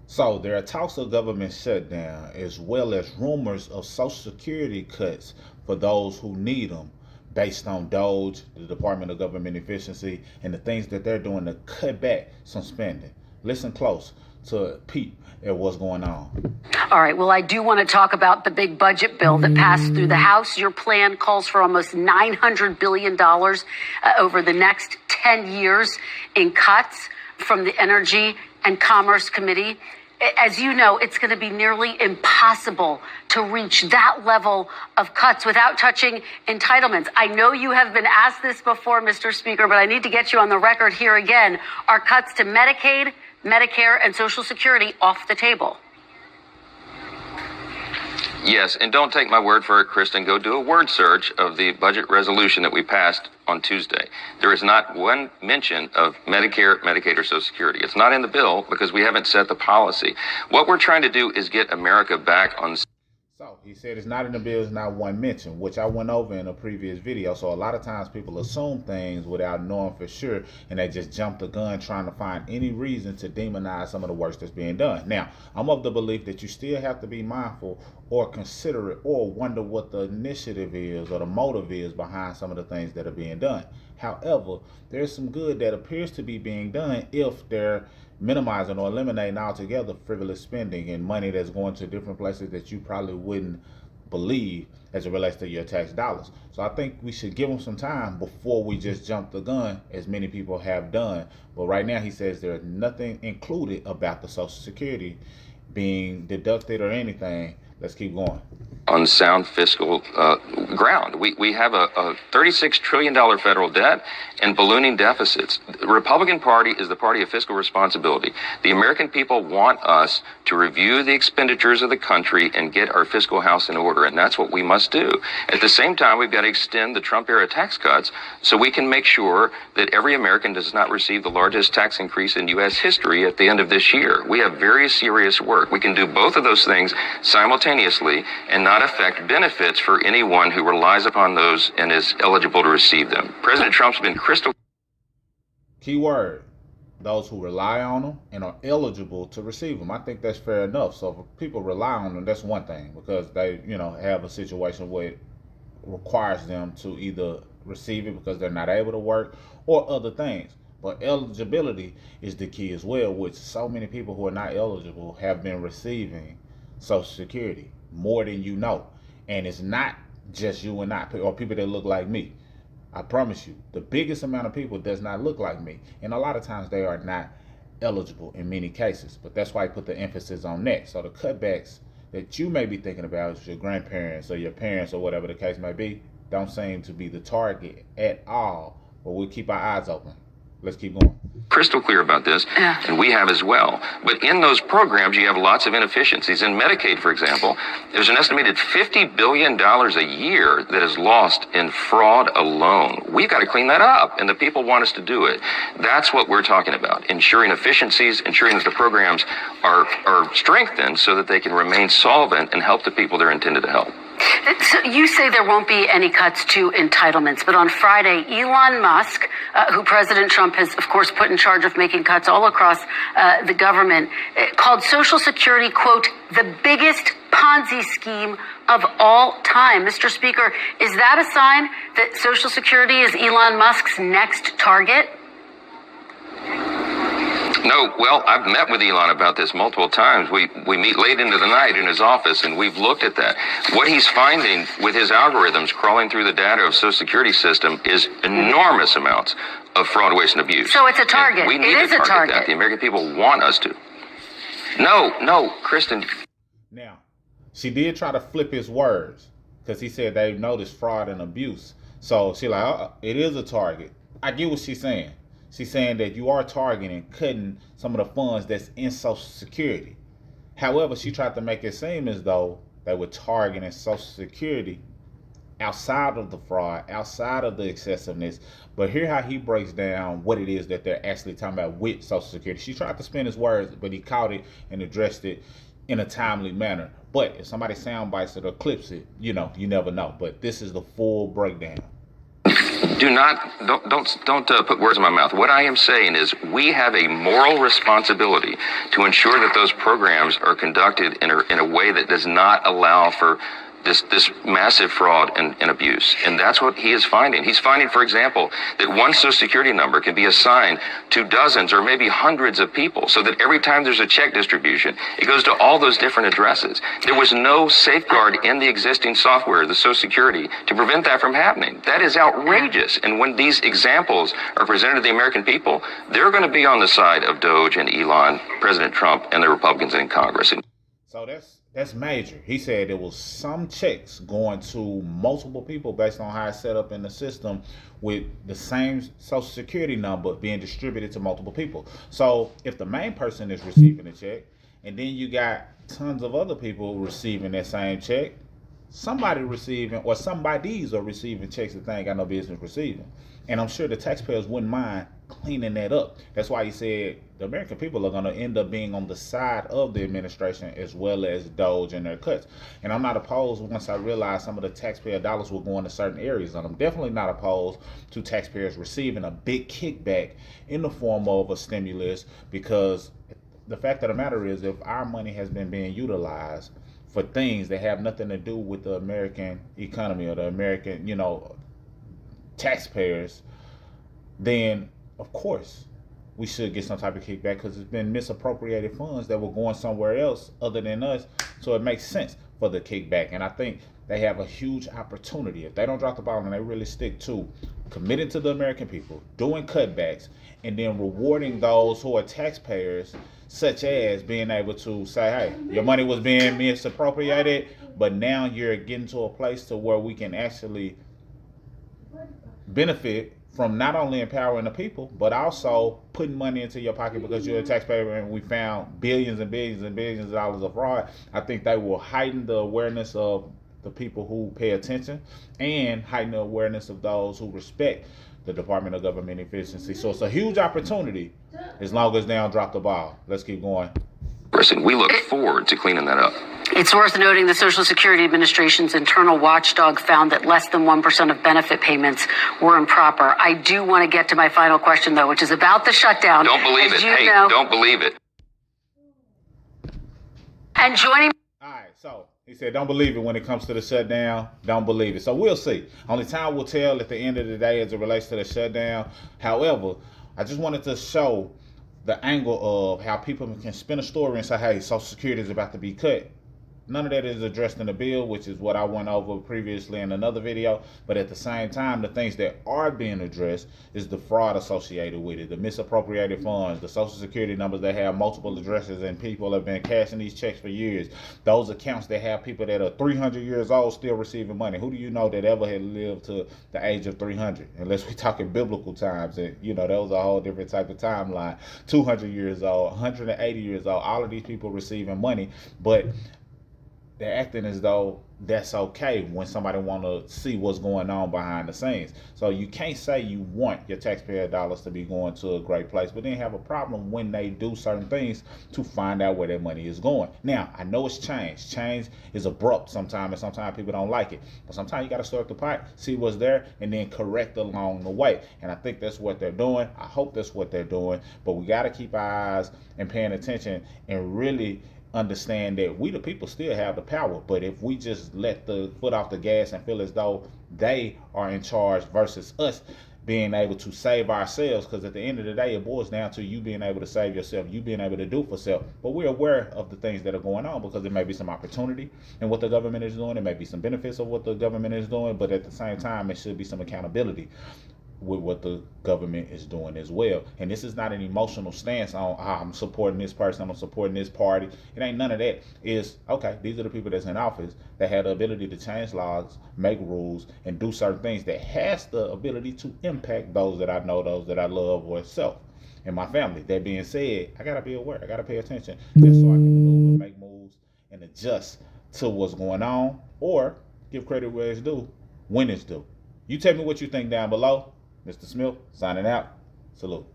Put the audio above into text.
So there are talks of government shutdown as well as rumors of Social Security cuts for those who need them based on DOGE, the Department of Government Efficiency, and the things that they're doing to cut back some spending. Listen close to peep at what's going on. All right. Well, I do want to talk about the big budget bill that passed through the House. Your plan calls for almost $900 billion over the next 10 years in cuts from the Energy and Commerce Committee. As you know, it's going to be nearly impossible to reach that level of cuts without touching entitlements. I know you have been asked this before, Mr. Speaker, but I need to get you on the record here again. Are cuts to Medicaid, Medicare, and Social Security off the table? Yes, and don't take my word for it, Kristen. Go do a word search of the budget resolution that we passed on Tuesday. There is not one mention of Medicare, Medicaid, or Social Security. It's not in the bill because we haven't set the policy. What we're trying to do is get America back on. So he said it's not in the bill, it's not one mention, which I went over in a previous video. So a lot of times people assume things without knowing for sure, and they just jump the gun trying to find any reason to demonize some of the work that's being done. Now, I'm of the belief that you still have to be mindful or considerate or wonder what the initiative is or the motive is behind some of the things that are being done. However, there's some good that appears to be being done if they're minimizing or eliminating altogether frivolous spending and money that's going to different places that you probably wouldn't believe as it relates to your tax dollars. So I think we should give them some time before we just jump the gun, as many people have done. But right now he says there's nothing included about the Social Security being deducted or anything. Let's keep going. On sound fiscal ground. We have a $36 trillion federal debt and ballooning deficits. The Republican Party is the party of fiscal responsibility. The American people want us to review the expenditures of the country and get our fiscal house in order, and that's what we must do. At the same time, we've got to extend the Trump-era tax cuts so we can make sure that every American does not receive the largest tax increase in U.S. history at the end of this year. We have very serious work. We can do both of those things simultaneously and not affect benefits for anyone who relies upon those and is eligible to receive them. President Trump's been crystal. Key word, those who rely on them and are eligible to receive them. I think that's fair enough. So if people rely on them, that's one thing, because they, have a situation where it requires them to either receive it because they're not able to work or other things. But eligibility is the key as well, which so many people who are not eligible have been receiving Social Security more than you know. And it's not just you and I, or people that look like me. I promise you, the biggest amount of people does not look like me. And a lot of times they are not eligible in many cases. But that's why I put the emphasis on that. So the cutbacks that you may be thinking about, your grandparents or your parents or whatever the case may be, don't seem to be the target at all. But we'll keep our eyes open. Let's keep going. Crystal clear about this, and we have as well. But in those programs, you have lots of inefficiencies. In Medicaid, for example, there's an estimated $50 billion a year that is lost in fraud alone. We've got to clean that up, and the people want us to do it. That's what we're talking about, ensuring efficiencies, ensuring that the programs are strengthened so that they can remain solvent and help the people they're intended to help. So you say there won't be any cuts to entitlements, but on Friday, Elon Musk, who President Trump has, of course, put in charge of making cuts all across the government, called Social Security, quote, the biggest Ponzi scheme of all time. Mr. Speaker, is that a sign that Social Security is Elon Musk's next target? No, well, I've met with Elon about this multiple times. We meet late into the night in his office, and we've looked at that. What he's finding with his algorithms crawling through the data of Social Security system is enormous amounts of fraud, waste, and abuse. So it's a target. And we need to target that. The American people want us to. No, Kristen. Now, she did try to flip his words because he said they noticed fraud and abuse. So she like, it is a target. I get what she's saying. She's saying that you are targeting cutting some of the funds that's in Social Security. However, she tried to make it seem as though they were targeting Social Security outside of the fraud, outside of the excessiveness. But hear how he breaks down what it is that they're actually talking about with Social Security. She tried to spin his words, but he caught it and addressed it in a timely manner. But if somebody sound bites it or clips it, you never know. But this is the full breakdown. Don't put words in my mouth. What I am saying is we have a moral responsibility to ensure that those programs are conducted in a way that does not allow for this massive fraud and abuse. And that's what he is finding. He's finding, for example, that one Social Security number can be assigned to dozens or maybe hundreds of people, so that every time there's a check distribution, it goes to all those different addresses. There was no safeguard in the existing software, the Social Security, to prevent that from happening. That is outrageous. And when these examples are presented to the American people, they're going to be on the side of DOGE and Elon, President Trump, and the Republicans in Congress. So that's major. He said there was some checks going to multiple people based on how it's set up in the system, with the same Social Security number being distributed to multiple people. So if the main person is receiving a check, and then you got tons of other people receiving that same check, somebody receiving, or somebody's are receiving checks that they ain't got no business receiving. And I'm sure the taxpayers wouldn't mind cleaning that up. That's why he said the American people are going to end up being on the side of the administration as well as DOGE and their cuts. And I'm not opposed, once I realized some of the taxpayer dollars were going to certain areas, and I'm definitely not opposed to taxpayers receiving a big kickback in the form of a stimulus, because the fact of the matter is, if our money has been being utilized for things that have nothing to do with the American economy or the American, taxpayers, then of course we should get some type of kickback, because it's been misappropriated funds that were going somewhere else other than us. So it makes sense for the kickback. And I think they have a huge opportunity if they don't drop the ball and they really stick to committing to the American people, doing cutbacks, and then rewarding those who are taxpayers, such as being able to say, hey, your money was being misappropriated, but now you're getting to a place to where we can actually benefit from not only empowering the people, but also putting money into your pocket because you're a taxpayer, and we found billions and billions and billions of dollars of fraud. I think they will heighten the awareness of the people who pay attention, and heighten the awareness of those who respect the Department of Government Efficiency. So it's a huge opportunity as long as they don't drop the ball. Let's keep going. We look forward to cleaning that up. It's worth noting the Social Security Administration's internal watchdog found that less than 1% of benefit payments were improper. I do want to get to my final question, though, which is about the shutdown. Don't believe it. Hey, don't believe it. And joining... All right, so he said don't believe it when it comes to the shutdown. Don't believe it. So we'll see. Only time will tell at the end of the day as it relates to the shutdown. However, I just wanted to show the angle of how people can spin a story and say, hey, Social Security is about to be cut. None of that is addressed in the bill, which is what I went over previously in another video. But at the same time, the things that are being addressed is the fraud associated with it, the misappropriated funds, the Social Security numbers that have multiple addresses and people have been cashing these checks for years. Those accounts that have people that are 300 years old still receiving money. Who do you know that ever had lived to the age of 300? Unless we're talking biblical times, and that was a whole different type of timeline. 200 years old, 180 years old, all of these people receiving money, but they're acting as though that's okay when somebody want to see what's going on behind the scenes. So you can't say you want your taxpayer dollars to be going to a great place, but then have a problem when they do certain things to find out where their money is going. Now, I know it's change. Change is abrupt sometimes, and sometimes people don't like it. But sometimes you got to start the pot, see what's there, and then correct along the way. And I think that's what they're doing. I hope that's what they're doing. But we got to keep our eyes and paying attention and really understand that we the people still have the power. But if we just let the foot off the gas and feel as though they are in charge versus us being able to save ourselves, because at the end of the day it boils down to you being able to save yourself, you being able to do for self. But we're aware of the things that are going on, because there may be some opportunity in what the government is doing, there may be some benefits of what the government is doing, but at the same time it should be some accountability with what the government is doing as well. And this is not an emotional stance on I'm supporting this person, I'm supporting this party. It ain't none of that. It's okay, these are the people that's in office that have the ability to change laws, make rules, and do certain things that has the ability to impact those that I know, those that I love, or self and my family. That being said, I gotta be aware, I gotta pay attention, just so I can maneuver, make moves, and adjust to what's going on, or give credit where it's due when it's due. You tell me what you think down below. Mr. Smith, signing out. Salute.